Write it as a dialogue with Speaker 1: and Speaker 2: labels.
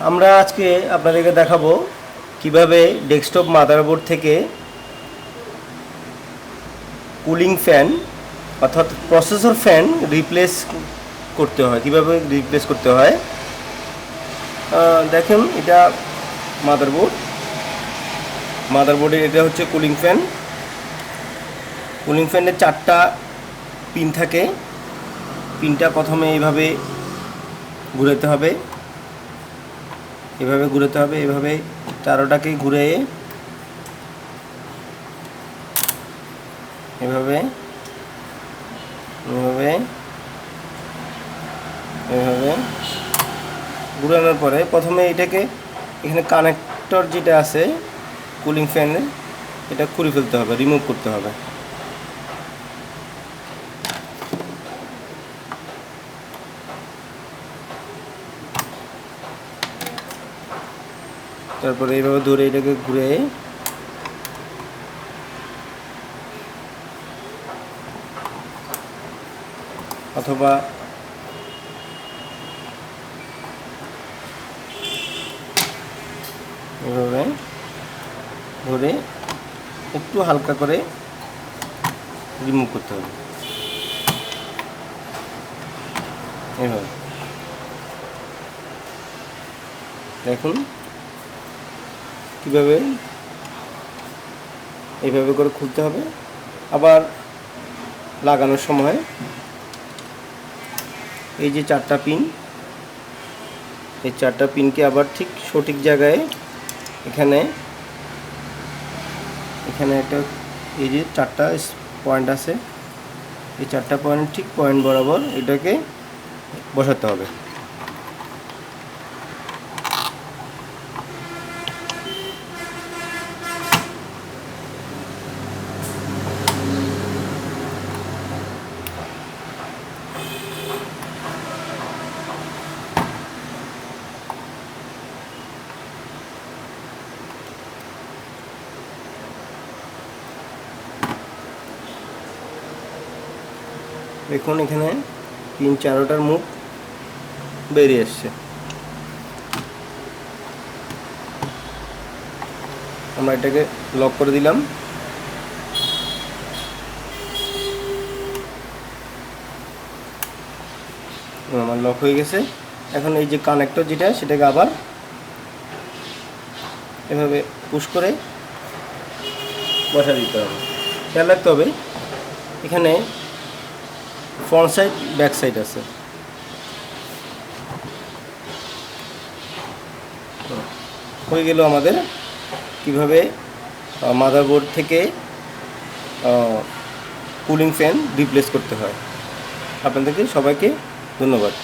Speaker 1: আমরা আজকে আপনাদেরকে দেখাবো কিভাবে ডেস্কটপ মাদারবোর্ড থেকে কুলিং ফ্যান অর্থাৎ প্রসেসর ফ্যান রিপ্লেস করতে হয়, কিভাবে রিপ্লেস করতে হয়। দেখুন, এটা মাদারবোর্ডের এটা হচ্ছে কুলিং ফ্যানের 4টা পিন থাকে। পিনটা প্রথমে এইভাবে ঘুরাতে হবে, এভাবে 13টাকে ঘুরে এভাবে ঘুরানোর পরে প্রথমে এটাকে এখানে কানেক্টর যেটা আছে কুলিং ফ্যানের, এটা খুলে ফেলতে হবে, রিমুভ করতে হবে। তারপরে এইভাবে ধরে এটাকে ঘুরে অথবা এভাবে ধরে একটু হালকা করে রিমুভ করতে হবে। এভাবে দেখুন কিভাবে এইভাবে করে খুলতে হবে। আবার লাগানোর সময় এই যে 4টা পিন, এই 4টা পিনকে আবার ঠিক সঠিক জায়গায় এখানে একটা এই যে 4টা পয়েন্ট আছে, এই 4টা পয়েন্ট ঠিক পয়েন্ট বরাবর এটাকে বসাতে হবে। দেখুন এখানে পিন 4টার মুখ বেরিয়ে আসছে। আমরা এটাকে লক করে দিলাম। আমার লক হয়ে গেছে। এখন এই যে কানেক্টর যেটা, সেটাকে আবার এভাবে পুশ করে বসা দিতে হবে। খেয়াল রাখতে হবে এখানে ফ্রন্ট সাইড ব্যাক সাইড আছে। হয়ে গেল আমাদের কিভাবে মাদারবোর্ড থেকে কুলিং ফ্যান রিপ্লেস করতে হয়। আপনাদেরকে সবাইকে ধন্যবাদ।